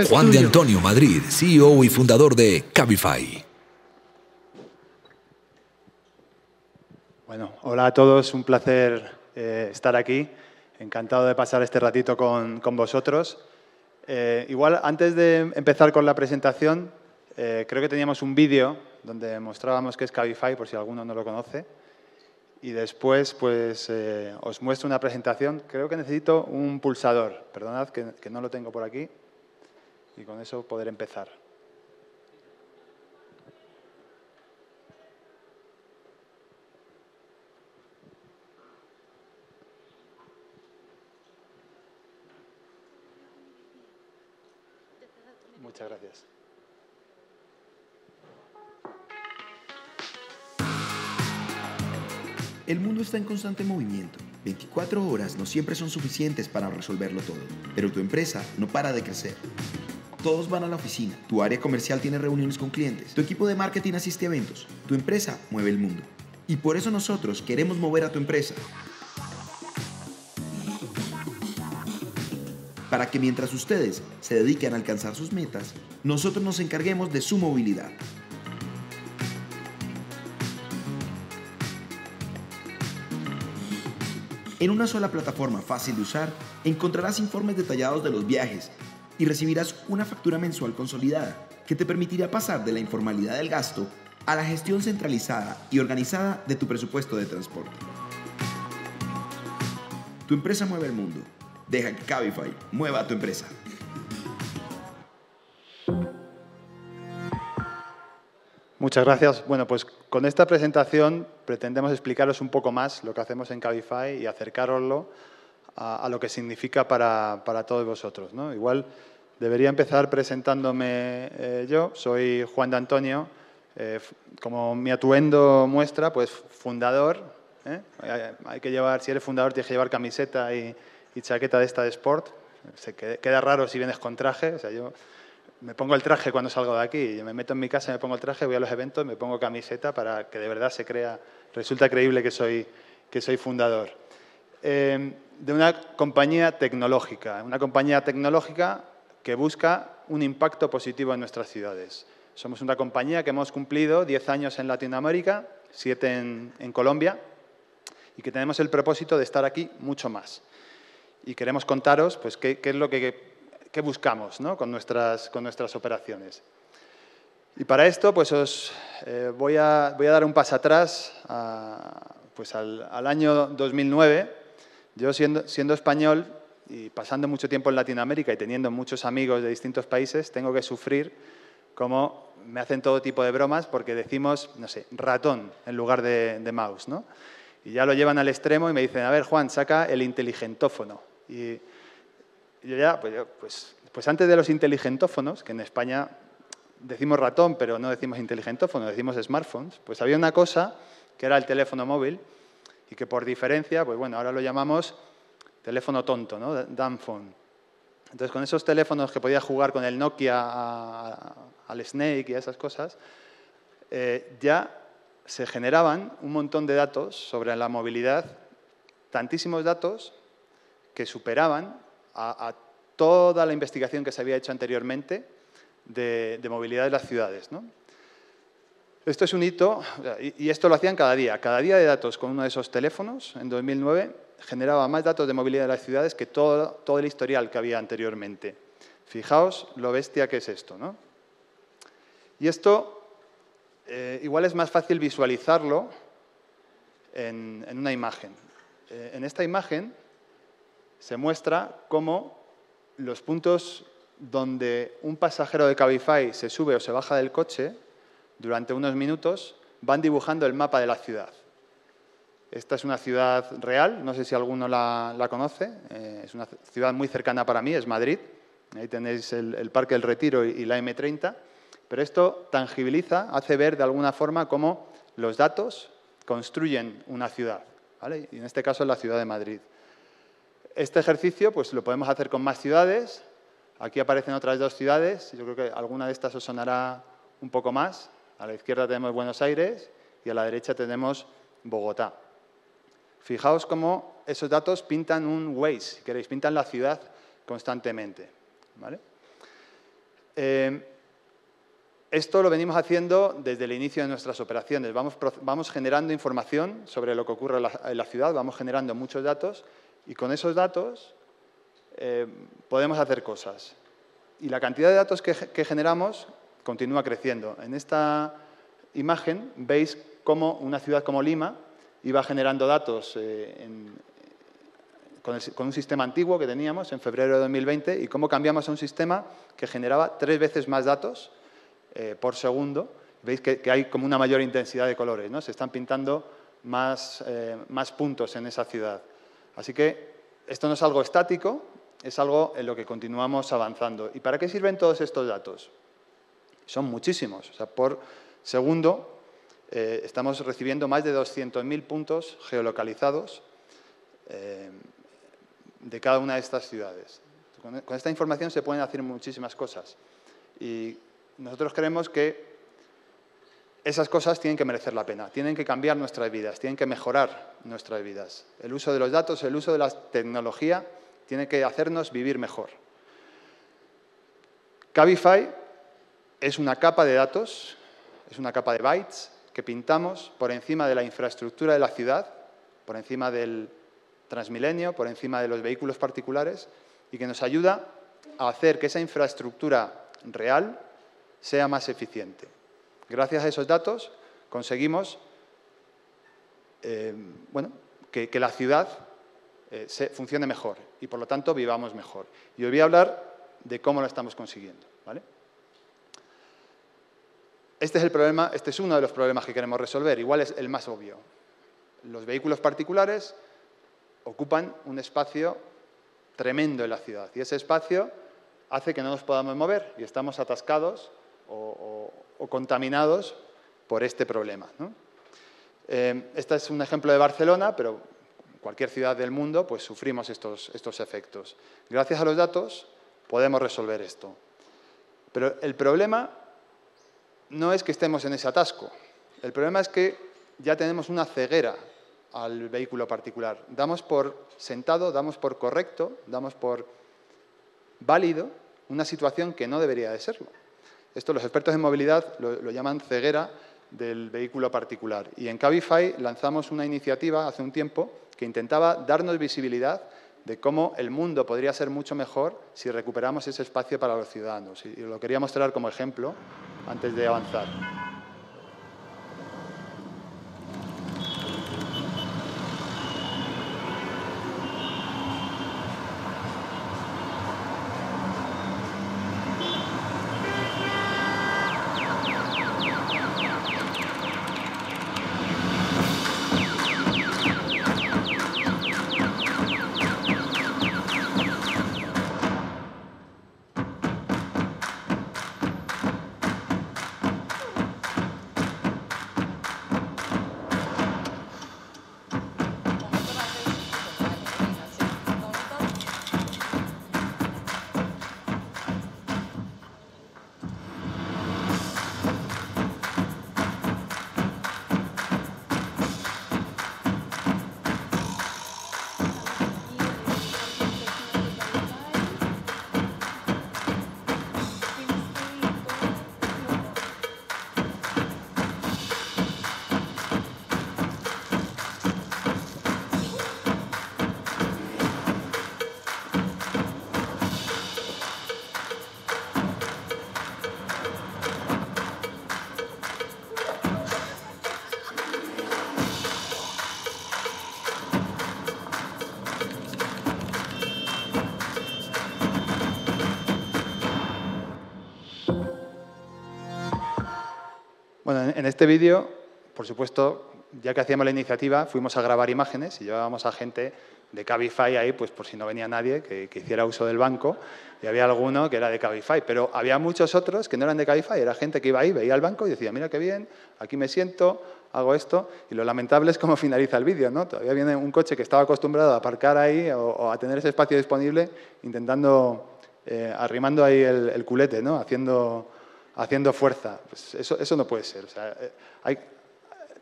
Juan de Antonio Madrid, CEO y fundador de Cabify. Bueno, hola a todos, un placer estar aquí. Encantado de pasar este ratito con vosotros. Igual, antes de empezar con la presentación, creo que teníamos un vídeo donde mostrábamos qué es Cabify, por si alguno no lo conoce. Y después, pues, os muestro una presentación. Creo que necesito un pulsador. Perdonad que no lo tengo por aquí. Y con eso poder empezar. Muchas gracias. El mundo está en constante movimiento. 24 horas no siempre son suficientes para resolverlo todo, pero tu empresa no para de crecer. Todos van a la oficina, tu área comercial tiene reuniones con clientes, tu equipo de marketing asiste a eventos, tu empresa mueve el mundo. Y por eso nosotros queremos mover a tu empresa. Para que mientras ustedes se dediquen a alcanzar sus metas, nosotros nos encarguemos de su movilidad. En una sola plataforma fácil de usar, encontrarás informes detallados de los viajes y recibirás una factura mensual consolidada que te permitirá pasar de la informalidad del gasto a la gestión centralizada y organizada de tu presupuesto de transporte. Tu empresa mueve el mundo. Deja que Cabify mueva a tu empresa. Muchas gracias. Bueno, pues con esta presentación pretendemos explicaros un poco más lo que hacemos en Cabify y acercaroslo a lo que significa para todos vosotros, ¿no? Igual debería empezar presentándome yo. Soy Juan de Antonio. Como mi atuendo muestra, pues fundador. Hay que llevar, si eres fundador, tienes que llevar camiseta y chaqueta de esta de sport. Queda raro si vienes con traje. O sea, yo me pongo el traje cuando salgo de aquí. Yo me meto en mi casa, me pongo el traje, voy a los eventos, me pongo camiseta para que de verdad resulta creíble que soy fundador. De una compañía tecnológica que busca un impacto positivo en nuestras ciudades. Somos una compañía que hemos cumplido 10 años en Latinoamérica, 7 en Colombia, y que tenemos el propósito de estar aquí mucho más. Y queremos contaros pues, qué es lo que buscamos, ¿no? con nuestras operaciones. Y para esto pues, os voy a dar un paso atrás pues, al año 2009. Yo siendo español y pasando mucho tiempo en Latinoamérica y teniendo muchos amigos de distintos países, tengo que sufrir como me hacen todo tipo de bromas porque decimos, no sé, ratón en lugar de mouse, ¿no? Y ya lo llevan al extremo y me dicen, a ver, Juan, saca el inteligentófono. Y yo ya, pues antes de los inteligentófonos, que en España decimos ratón, pero no decimos inteligentófono, decimos smartphones, pues había una cosa que era el teléfono móvil y que por diferencia, pues bueno, ahora lo llamamos teléfono tonto, ¿no? Dumb phone. Entonces, con esos teléfonos que podías jugar con el Nokia al Snake y a esas cosas, ya se generaban un montón de datos sobre la movilidad, tantísimos datos que superaban a toda la investigación que se había hecho anteriormente de movilidad de las ciudades, ¿no? Esto es un hito, y esto lo hacían cada día. Cada día de datos con uno de esos teléfonos, en 2009, generaba más datos de movilidad de las ciudades que todo el historial que había anteriormente. Fijaos lo bestia que es esto, ¿no? Y esto igual es más fácil visualizarlo en una imagen. En esta imagen se muestra cómo los puntos donde un pasajero de Cabify se sube o se baja del coche durante unos minutos van dibujando el mapa de la ciudad. Esta es una ciudad real, no sé si alguno la conoce, es una ciudad muy cercana para mí, es Madrid. Ahí tenéis el Parque del Retiro y la M30, pero esto tangibiliza, hace ver de alguna forma cómo los datos construyen una ciudad, ¿vale? Y en este caso es la ciudad de Madrid. Este ejercicio pues, lo podemos hacer con más ciudades. Aquí aparecen otras 2 ciudades, yo creo que alguna de estas os sonará un poco más. A la izquierda tenemos Buenos Aires y a la derecha tenemos Bogotá. Fijaos cómo esos datos pintan un Waze, si queréis, pintan la ciudad constantemente, ¿vale? Esto lo venimos haciendo desde el inicio de nuestras operaciones. Vamos generando información sobre lo que ocurre en la ciudad, vamos generando muchos datos y con esos datos podemos hacer cosas. Y la cantidad de datos que generamos continúa creciendo. En esta imagen veis cómo una ciudad como Lima iba generando datos con un sistema antiguo que teníamos en febrero de 2020 y cómo cambiamos a un sistema que generaba 3 veces más datos por segundo. Veis que hay como una mayor intensidad de colores, ¿no? Se están pintando más puntos en esa ciudad. Así que esto no es algo estático, es algo en lo que continuamos avanzando. ¿Y para qué sirven todos estos datos? Son muchísimos. O sea, por segundo estamos recibiendo más de 200.000 puntos geolocalizados de cada una de estas ciudades. Con esta información se pueden hacer muchísimas cosas. Y nosotros creemos que esas cosas tienen que merecer la pena, tienen que cambiar nuestras vidas, tienen que mejorar nuestras vidas. El uso de los datos, el uso de la tecnología tiene que hacernos vivir mejor. Cabify es una capa de datos, es una capa de bytes que pintamos por encima de la infraestructura de la ciudad, por encima del Transmilenio, por encima de los vehículos particulares y que nos ayuda a hacer que esa infraestructura real sea más eficiente. Gracias a esos datos conseguimos que la ciudad funcione mejor y, por lo tanto, vivamos mejor. Y os voy a hablar de cómo lo estamos consiguiendo, ¿vale? Este es uno de los problemas que queremos resolver. Igual es el más obvio. Los vehículos particulares ocupan un espacio tremendo en la ciudad y ese espacio hace que no nos podamos mover y estamos atascados o contaminados por este problema, ¿no? Este es un ejemplo de Barcelona, pero en cualquier ciudad del mundo pues, sufrimos estos efectos. Gracias a los datos podemos resolver esto. Pero el problema no es que estemos en ese atasco. El problema es que ya tenemos una ceguera al vehículo particular. Damos por sentado, damos por correcto, damos por válido una situación que no debería de serlo. Esto los expertos en movilidad lo llaman ceguera del vehículo particular. Y en Cabify lanzamos una iniciativa hace un tiempo que intentaba darnos visibilidad de cómo el mundo podría ser mucho mejor si recuperamos ese espacio para los ciudadanos. Y lo quería mostrar como ejemplo antes de avanzar. Bueno, en este vídeo, por supuesto, ya que hacíamos la iniciativa, fuimos a grabar imágenes y llevábamos a gente de Cabify ahí, pues por si no venía nadie, que hiciera uso del banco, y había alguno que era de Cabify, pero había muchos otros que no eran de Cabify, era gente que iba ahí, veía el banco y decía, mira qué bien, aquí me siento, hago esto, y lo lamentable es cómo finaliza el vídeo, ¿no? Todavía viene un coche que estaba acostumbrado a aparcar ahí o a tener ese espacio disponible, intentando, arrimando ahí el culete, ¿no? Haciendo fuerza. Pues eso no puede ser. O sea,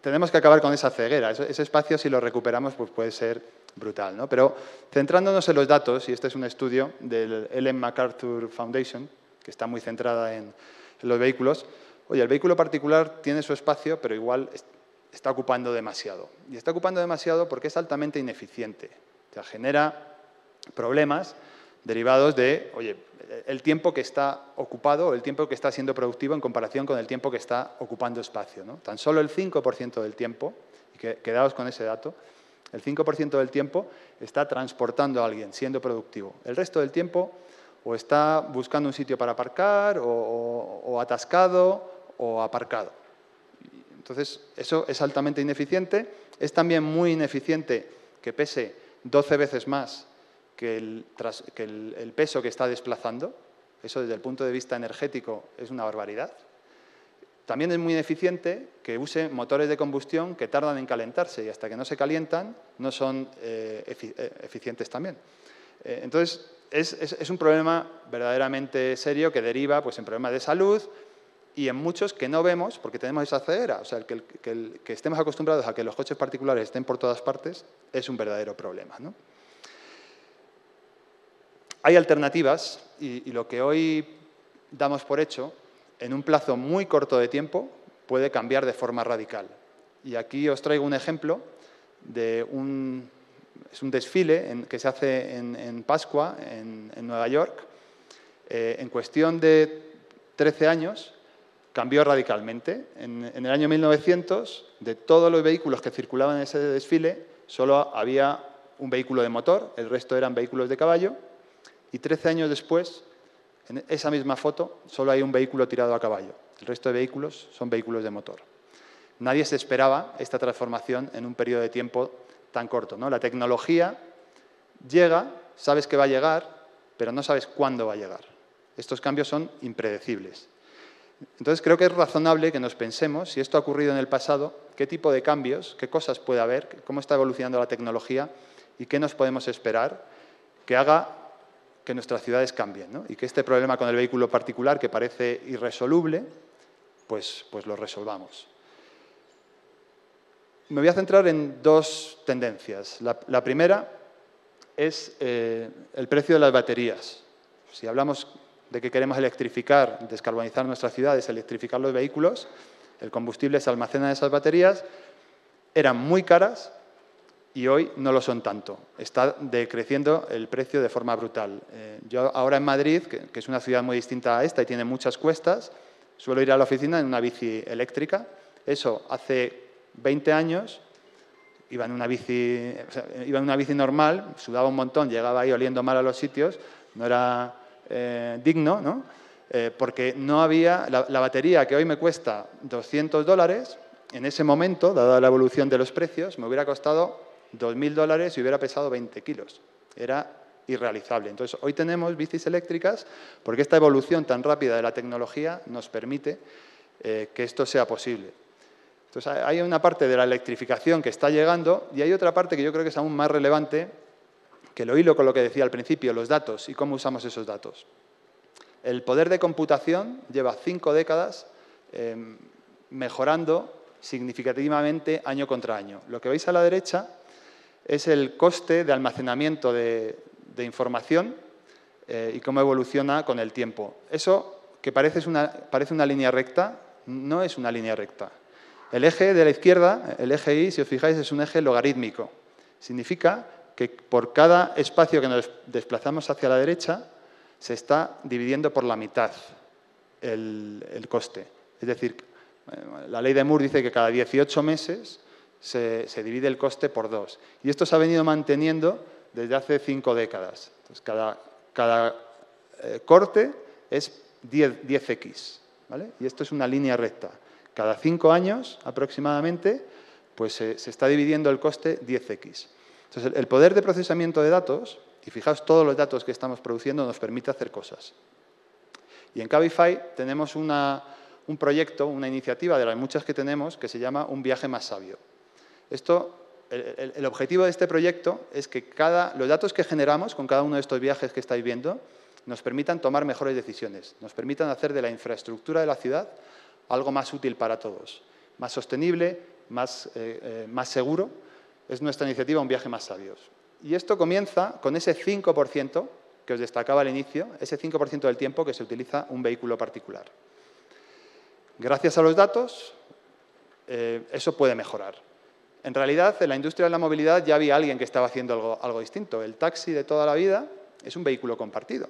tenemos que acabar con esa ceguera. Ese espacio, si lo recuperamos, pues puede ser brutal, ¿no? Pero centrándonos en los datos, y este es un estudio del Ellen MacArthur Foundation, que está muy centrada en los vehículos. Oye, el vehículo particular tiene su espacio, pero igual está ocupando demasiado. Y está ocupando demasiado porque es altamente ineficiente. O sea, genera problemas derivados de, oye, el tiempo que está ocupado, el tiempo que está siendo productivo en comparación con el tiempo que está ocupando espacio, ¿no? Tan solo el 5% del tiempo, y quedaos con ese dato, el 5% del tiempo está transportando a alguien, siendo productivo. El resto del tiempo o está buscando un sitio para aparcar, o atascado, o aparcado. Entonces, eso es altamente ineficiente. Es también muy ineficiente que pese 12 veces más que el peso que está desplazando. Eso desde el punto de vista energético es una barbaridad. También es muy ineficiente que use motores de combustión que tardan en calentarse y hasta que no se calientan no son eficientes también. Entonces, es un problema verdaderamente serio que deriva pues, en problemas de salud y en muchos que no vemos porque tenemos esa ceguera. O sea, que estemos acostumbrados a que los coches particulares estén por todas partes es un verdadero problema, ¿no? Hay alternativas y lo que hoy damos por hecho, en un plazo muy corto de tiempo, puede cambiar de forma radical. Y aquí os traigo un ejemplo de un desfile que se hace en Pascua, en Nueva York. En cuestión de 13 años, cambió radicalmente. En el año 1900, de todos los vehículos que circulaban en ese desfile, solo había un vehículo de motor, el resto eran vehículos de caballo. Y 13 años después, en esa misma foto, solo hay un vehículo tirado a caballo. El resto de vehículos son vehículos de motor. Nadie se esperaba esta transformación en un periodo de tiempo tan corto, ¿no? La tecnología llega, sabes que va a llegar, pero no sabes cuándo va a llegar. Estos cambios son impredecibles. Entonces, creo que es razonable que nos pensemos, si esto ha ocurrido en el pasado, qué tipo de cambios, qué cosas puede haber, cómo está evolucionando la tecnología y qué nos podemos esperar que haga que nuestras ciudades cambien, ¿no? Y que este problema con el vehículo particular, que parece irresoluble, pues lo resolvamos. Me voy a centrar en dos tendencias. La primera es el precio de las baterías. Si hablamos de que queremos electrificar, descarbonizar nuestras ciudades, electrificar los vehículos, el combustible se almacena en esas baterías, eran muy caras y hoy no lo son tanto. Está decreciendo el precio de forma brutal. Yo ahora en Madrid, que es una ciudad muy distinta a esta y tiene muchas cuestas, suelo ir a la oficina en una bici eléctrica. Eso hace 20 años iba en una bici normal, sudaba un montón, llegaba ahí oliendo mal a los sitios, no era digno, ¿no? Porque no había la batería que hoy me cuesta $200, en ese momento, dada la evolución de los precios, me hubiera costado $2.000 y hubiera pesado 20 kilos. Era irrealizable. Entonces, hoy tenemos bicis eléctricas porque esta evolución tan rápida de la tecnología nos permite que esto sea posible. Entonces, hay una parte de la electrificación que está llegando y hay otra parte que yo creo que es aún más relevante, que lo hilo con lo que decía al principio, los datos y cómo usamos esos datos. El poder de computación lleva 5 décadas mejorando significativamente año contra año. Lo que veis a la derecha es el coste de almacenamiento de información y cómo evoluciona con el tiempo. Eso, que parece una línea recta, no es una línea recta. El eje de la izquierda, el eje Y, si os fijáis, es un eje logarítmico. Significa que por cada espacio que nos desplazamos hacia la derecha, se está dividiendo por la mitad el coste. Es decir, la ley de Moore dice que cada 18 meses se divide el coste por 2. Y esto se ha venido manteniendo desde hace 5 décadas. Entonces, cada corte es 10x, ¿vale? Y esto es una línea recta. Cada 5 años, aproximadamente, pues se está dividiendo el coste 10x. Entonces, el poder de procesamiento de datos, y fijaos todos los datos que estamos produciendo, nos permite hacer cosas. Y en Cabify tenemos un proyecto, una iniciativa de las muchas que tenemos, que se llama Un viaje más sabio. El objetivo de este proyecto es que los datos que generamos con cada uno de estos viajes que estáis viendo nos permitan tomar mejores decisiones, nos permitan hacer de la infraestructura de la ciudad algo más útil para todos, más sostenible, más seguro. Es nuestra iniciativa Un viaje más sabio. Y esto comienza con ese 5% que os destacaba al inicio, ese 5% del tiempo que se utiliza un vehículo particular. Gracias a los datos, eso puede mejorar. En realidad, en la industria de la movilidad ya había alguien que estaba haciendo algo distinto. El taxi de toda la vida es un vehículo compartido.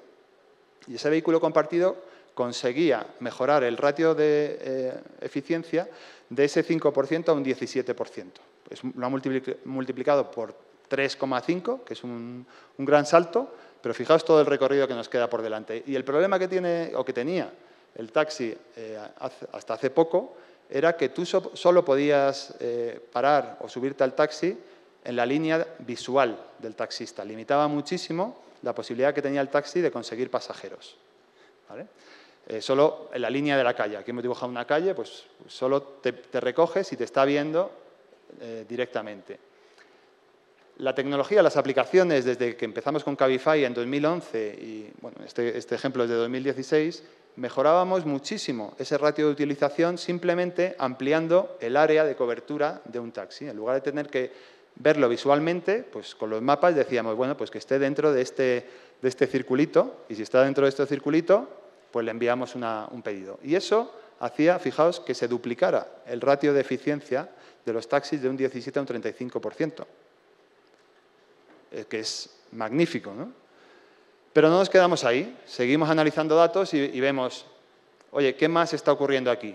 Y ese vehículo compartido conseguía mejorar el ratio de eficiencia de ese 5% a un 17%. Lo ha multiplicado por 3,5, que es un gran salto, pero fijaos todo el recorrido que nos queda por delante. Y el problema que tiene, o que tenía el taxi hasta hace poco, era que tú solo podías parar o subirte al taxi en la línea visual del taxista. Limitaba muchísimo la posibilidad que tenía el taxi de conseguir pasajeros, ¿vale? Solo en la línea de la calle. Aquí hemos dibujado una calle, pues solo te recoges y te está viendo directamente. La tecnología, las aplicaciones, desde que empezamos con Cabify en 2011 y bueno, este ejemplo es de 2016, mejorábamos muchísimo ese ratio de utilización simplemente ampliando el área de cobertura de un taxi. En lugar de tener que verlo visualmente, pues con los mapas decíamos, bueno, pues que esté dentro de este circulito, y si está dentro de este circulito, pues le enviamos un pedido. Y eso hacía, fijaos, que se duplicara el ratio de eficiencia de los taxis de un 17 a un 35%, que es magnífico, ¿no? Pero no nos quedamos ahí, seguimos analizando datos y vemos, oye, ¿qué más está ocurriendo aquí?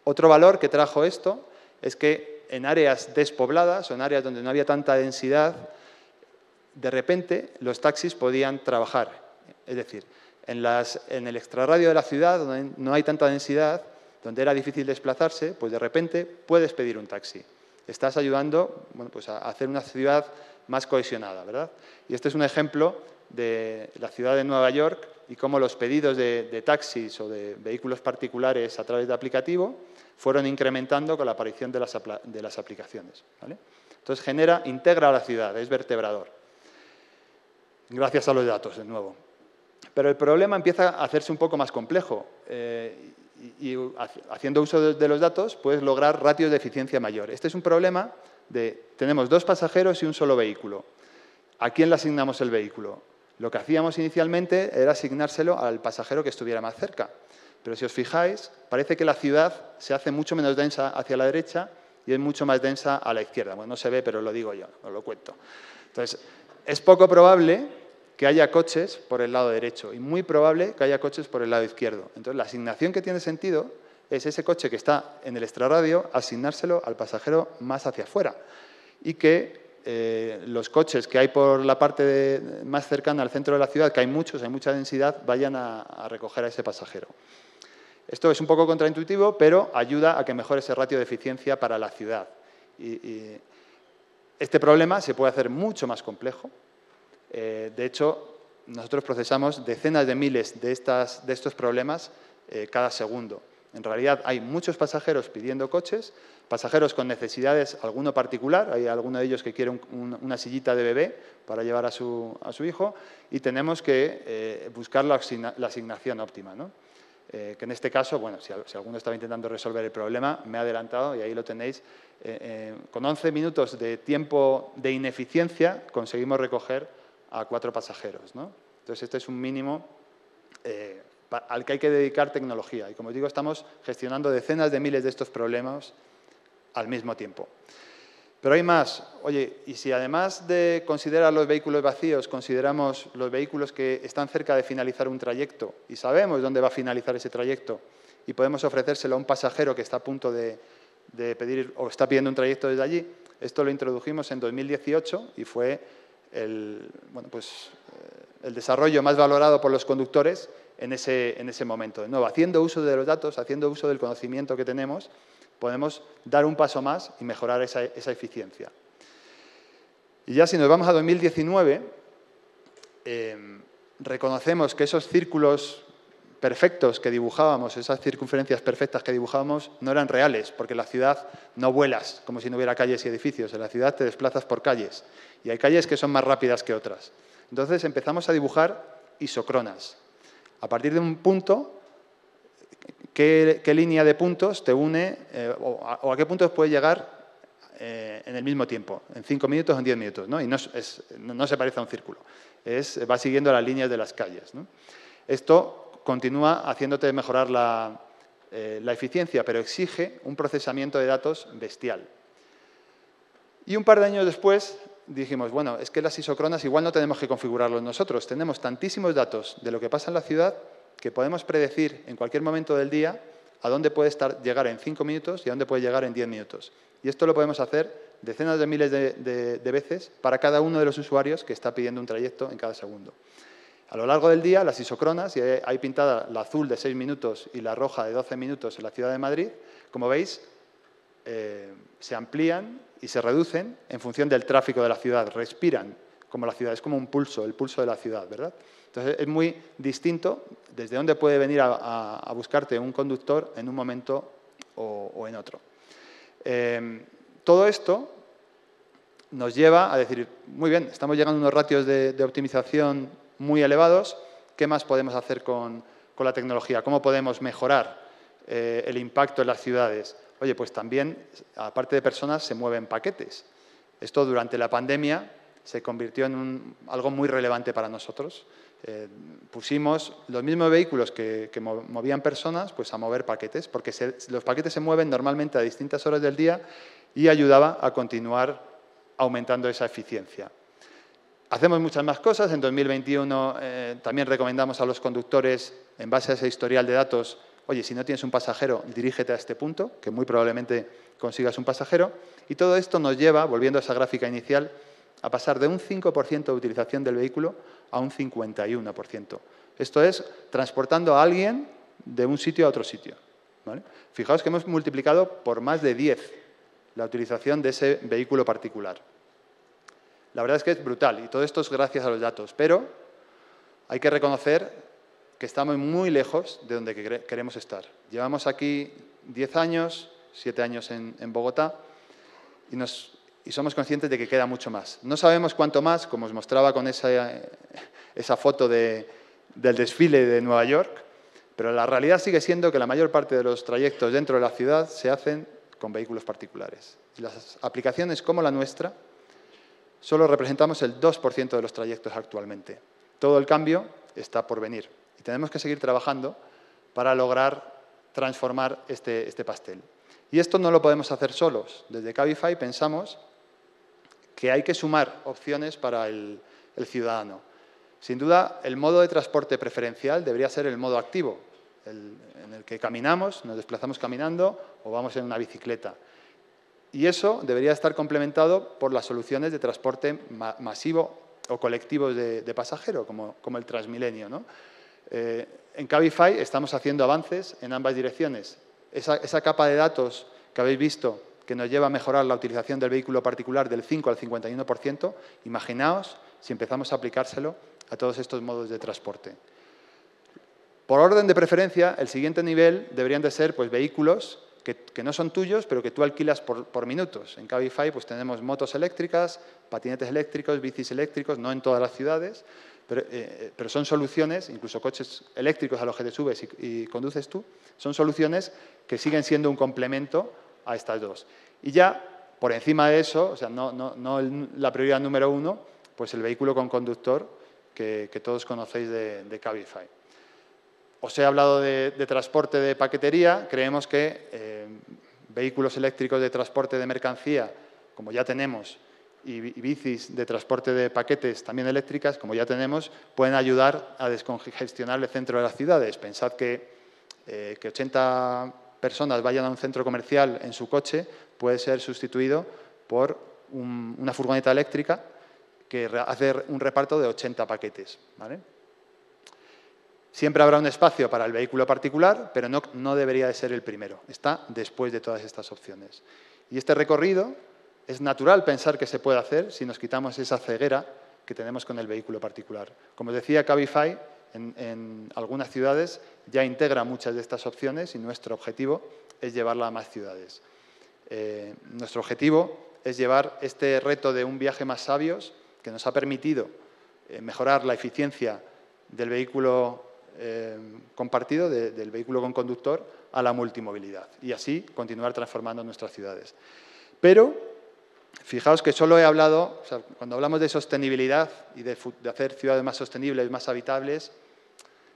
Otro valor que trajo esto es que en áreas despobladas o en áreas donde no había tanta densidad, de repente los taxis podían trabajar. Es decir, en el extrarradio de la ciudad, donde no hay tanta densidad, donde era difícil desplazarse, pues de repente puedes pedir un taxi. Estás ayudando, bueno, pues a hacer una ciudad más cohesionada, ¿verdad? Y este es un ejemplo de la ciudad de Nueva York y cómo los pedidos de taxis o de vehículos particulares a través de aplicativo fueron incrementando con la aparición de las aplicaciones, ¿vale? Entonces integra a la ciudad, es vertebrador. Gracias a los datos, de nuevo. Pero el problema empieza a hacerse un poco más complejo y haciendo uso de los datos puedes lograr ratios de eficiencia mayor. Este es un problema de tenemos 2 pasajeros y un solo vehículo. ¿A quién le asignamos el vehículo? Lo que hacíamos inicialmente era asignárselo al pasajero que estuviera más cerca. Pero si os fijáis, parece que la ciudad se hace mucho menos densa hacia la derecha y es mucho más densa a la izquierda. Bueno, no se ve, pero lo digo yo, os lo cuento. Entonces, es poco probable que haya coches por el lado derecho y muy probable que haya coches por el lado izquierdo. Entonces, la asignación que tiene sentido es ese coche que está en el extrarradio, asignárselo al pasajero más hacia afuera y que los coches que hay por la parte más cercana al centro de la ciudad, que hay muchos, hay mucha densidad, vayan a recoger a ese pasajero. Esto es un poco contraintuitivo, pero ayuda a que mejore ese ratio de eficiencia para la ciudad. Y este problema se puede hacer mucho más complejo. De hecho, nosotros procesamos decenas de miles de estos problemas cada segundo. En realidad hay muchos pasajeros pidiendo coches, pasajeros con necesidades, alguno particular, hay alguno de ellos que quiere una sillita de bebé para llevar a su hijo y tenemos que buscar la asignación óptima, ¿no? Que en este caso, bueno, si alguno estaba intentando resolver el problema, me he adelantado y ahí lo tenéis. Con 11 minutos de tiempo de ineficiencia conseguimos recoger a 4 pasajeros, ¿no? Entonces, este es un mínimo al que hay que dedicar tecnología. Y como os digo, estamos gestionando decenas de miles de estos problemas al mismo tiempo. Pero hay más. Oye, y si además de considerar los vehículos vacíos, consideramos los vehículos que están cerca de finalizar un trayecto y sabemos dónde va a finalizar ese trayecto y podemos ofrecérselo a un pasajero que está a punto de pedir o está pidiendo un trayecto desde allí, esto lo introdujimos en 2018 y fue el desarrollo más valorado por los conductores en ese momento. De nuevo, haciendo uso de los datos, haciendo uso del conocimiento que tenemos, podemos dar un paso más y mejorar esa eficiencia. Y ya si nos vamos a 2019, reconocemos que esos círculos perfectos que dibujábamos, esas circunferencias perfectas que dibujábamos, no eran reales, porque en la ciudad no vuelas como si no hubiera calles y edificios. En la ciudad te desplazas por calles y hay calles que son más rápidas que otras. Entonces empezamos a dibujar isocronas. A partir de un punto, ¿qué línea de puntos te une o a qué puntos puedes llegar en el mismo tiempo? En 5 minutos o en 10 minutos, ¿no? Y no se parece a un círculo. va siguiendo las líneas de las calles, ¿no? Esto continúa haciéndote mejorar la eficiencia, pero exige un procesamiento de datos bestial. Y un par de años después dijimos, bueno, es que las isócronas igual no tenemos que configurarlos nosotros. Tenemos tantísimos datos de lo que pasa en la ciudad que podemos predecir en cualquier momento del día a dónde puede llegar en 5 minutos y a dónde puede llegar en 10 minutos. Y esto lo podemos hacer decenas de miles de veces para cada uno de los usuarios que está pidiendo un trayecto en cada segundo. A lo largo del día, las isócronas, y hay pintada la azul de 6 minutos y la roja de 12 minutos en la ciudad de Madrid, como veis, se amplían y se reducen en función del tráfico de la ciudad. Respiran como la ciudad, es como un pulso, el pulso de la ciudad, ¿verdad? Entonces, es muy distinto desde dónde puede venir a buscarte un conductor en un momento o en otro. Todo esto nos lleva a decir, muy bien, estamos llegando a unos ratios de optimización muy elevados, ¿qué más podemos hacer con la tecnología? ¿Cómo podemos mejorar el impacto en las ciudades? Oye, pues también, aparte de personas, se mueven paquetes. Esto durante la pandemia se convirtió en algo muy relevante para nosotros. Pusimos los mismos vehículos que movían personas pues a mover paquetes, porque los paquetes se mueven normalmente a distintas horas del día y ayudaba a continuar aumentando esa eficiencia. Hacemos muchas más cosas. En 2021 también recomendamos a los conductores, en base a ese historial de datos, oye, si no tienes un pasajero, dirígete a este punto, que muy probablemente consigas un pasajero. Y todo esto nos lleva, volviendo a esa gráfica inicial, a pasar de un 5% de utilización del vehículo a un 51%. Esto es, transportando a alguien de un sitio a otro sitio, ¿vale? Fijaos que hemos multiplicado por más de 10 la utilización de ese vehículo particular. La verdad es que es brutal, y todo esto es gracias a los datos, pero hay que reconocer que estamos muy lejos de donde queremos estar. Llevamos aquí 10 años, 7 años en Bogotá, y somos conscientes de que queda mucho más. No sabemos cuánto más, como os mostraba con esa foto del desfile de Nueva York, pero la realidad sigue siendo que la mayor parte de los trayectos dentro de la ciudad se hacen con vehículos particulares. Y las aplicaciones como la nuestra solo representamos el 2% de los trayectos actualmente. Todo el cambio está por venir y tenemos que seguir trabajando para lograr transformar este pastel. Y esto no lo podemos hacer solos. Desde Cabify pensamos que hay que sumar opciones para el ciudadano. Sin duda, el modo de transporte preferencial debería ser el modo activo, en el que caminamos, nos desplazamos caminando o vamos en una bicicleta. Y eso debería estar complementado por las soluciones de transporte masivo o colectivos de pasajero, como el Transmilenio, ¿no? En Cabify estamos haciendo avances en ambas direcciones. Esa capa de datos que habéis visto que nos lleva a mejorar la utilización del vehículo particular del 5 al 51%, imaginaos si empezamos a aplicárselo a todos estos modos de transporte. Por orden de preferencia, el siguiente nivel deberían de ser pues, vehículos que no son tuyos, pero que tú alquilas por minutos. En Cabify pues, tenemos motos eléctricas, patinetes eléctricos, bicis eléctricos, no en todas las ciudades, pero son soluciones, incluso coches eléctricos a los que te subes y conduces tú, son soluciones que siguen siendo un complemento a estas dos. Y ya, por encima de eso, o sea, no la prioridad número 1, pues el vehículo con conductor que todos conocéis de Cabify. Os he hablado de transporte de paquetería. Creemos que vehículos eléctricos de transporte de mercancía, como ya tenemos, y bicis de transporte de paquetes también eléctricas, como ya tenemos, pueden ayudar a descongestionar el centro de las ciudades. Pensad que 80 personas vayan a un centro comercial en su coche puede ser sustituido por una furgoneta eléctrica que hace un reparto de 80 paquetes, ¿vale? Siempre habrá un espacio para el vehículo particular, pero no debería de ser el primero. Está después de todas estas opciones. Y este recorrido es natural pensar que se puede hacer si nos quitamos esa ceguera que tenemos con el vehículo particular. Como os decía, Cabify en algunas ciudades ya integra muchas de estas opciones y nuestro objetivo es llevarla a más ciudades. Nuestro objetivo es llevar este reto de un viaje más sabios que nos ha permitido mejorar la eficiencia del vehículo compartido, del vehículo con conductor, a la multimovilidad y así continuar transformando nuestras ciudades. Pero Fijaos que solo he hablado, o sea, cuando hablamos de sostenibilidad y de hacer ciudades más sostenibles, más habitables,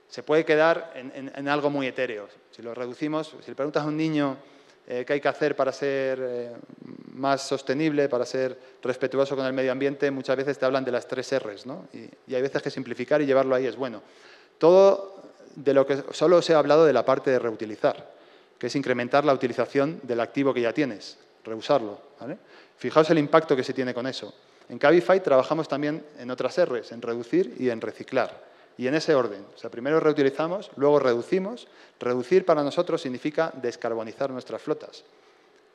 se puede quedar en algo muy etéreo. Si lo reducimos, si le preguntas a un niño qué hay que hacer para ser más sostenible, para ser respetuoso con el medio ambiente, muchas veces te hablan de las 3 Rs, ¿no? Y hay veces que simplificar y llevarlo ahí es bueno. Todo de lo que solo os he hablado de la parte de reutilizar, que es incrementar la utilización del activo que ya tienes, reusarlo, ¿vale? Fijaos el impacto que se tiene con eso. En Cabify trabajamos también en otras Rs, en reducir y en reciclar. Y en ese orden. O sea, primero reutilizamos, luego reducimos. Reducir para nosotros significa descarbonizar nuestras flotas,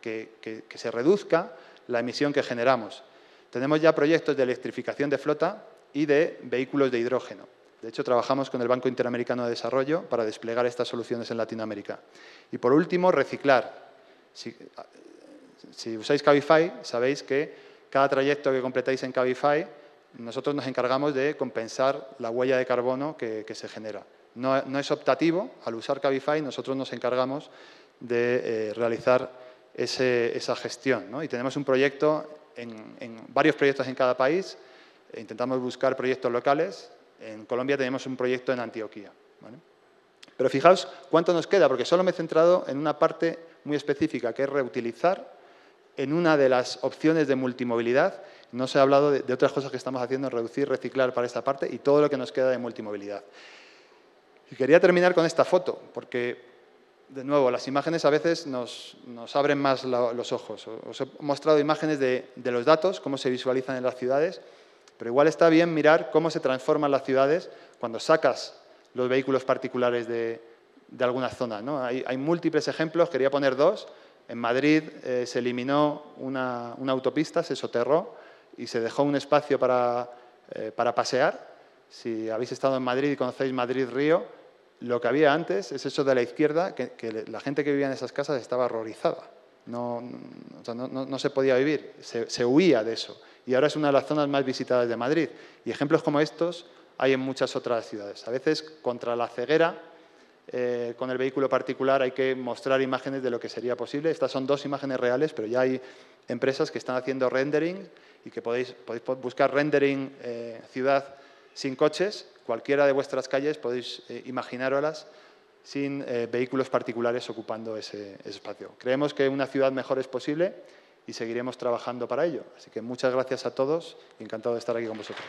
que se reduzca la emisión que generamos. Tenemos ya proyectos de electrificación de flota y de vehículos de hidrógeno. De hecho, trabajamos con el Banco Interamericano de Desarrollo para desplegar estas soluciones en Latinoamérica. Y por último, reciclar. Si usáis Cabify, sabéis que cada trayecto que completáis en Cabify, nosotros nos encargamos de compensar la huella de carbono que se genera. No es optativo, al usar Cabify nosotros nos encargamos de realizar esa gestión, ¿no? Y tenemos un proyecto, varios proyectos en cada país, intentamos buscar proyectos locales. En Colombia tenemos un proyecto en Antioquia, ¿vale? Pero fijaos cuánto nos queda, porque solo me he centrado en una parte muy específica, que es reutilizar en una de las opciones de multimovilidad. No se ha hablado de otras cosas que estamos haciendo en reducir, reciclar para esta parte y todo lo que nos queda de multimovilidad. Y quería terminar con esta foto, porque, de nuevo, las imágenes a veces nos abren más los ojos. Os he mostrado imágenes de los datos, cómo se visualizan en las ciudades, pero igual está bien mirar cómo se transforman las ciudades cuando sacas los vehículos particulares de alguna zona, ¿no? Hay múltiples ejemplos, quería poner 2. En Madrid se eliminó una autopista, se soterró y se dejó un espacio para pasear. Si habéis estado en Madrid y conocéis Madrid-Río, lo que había antes es eso de la izquierda, que la gente que vivía en esas casas estaba horrorizada. No se podía vivir, se huía de eso. Y ahora es una de las zonas más visitadas de Madrid. Y ejemplos como estos hay en muchas otras ciudades. A veces, contra la ceguera, con el vehículo particular hay que mostrar imágenes de lo que sería posible. Estas son 2 imágenes reales, pero ya hay empresas que están haciendo rendering y que podéis buscar rendering ciudad sin coches. Cualquiera de vuestras calles podéis imaginaroslas sin vehículos particulares ocupando ese espacio. Creemos que una ciudad mejor es posible y seguiremos trabajando para ello. Así que muchas gracias a todos y encantado de estar aquí con vosotros.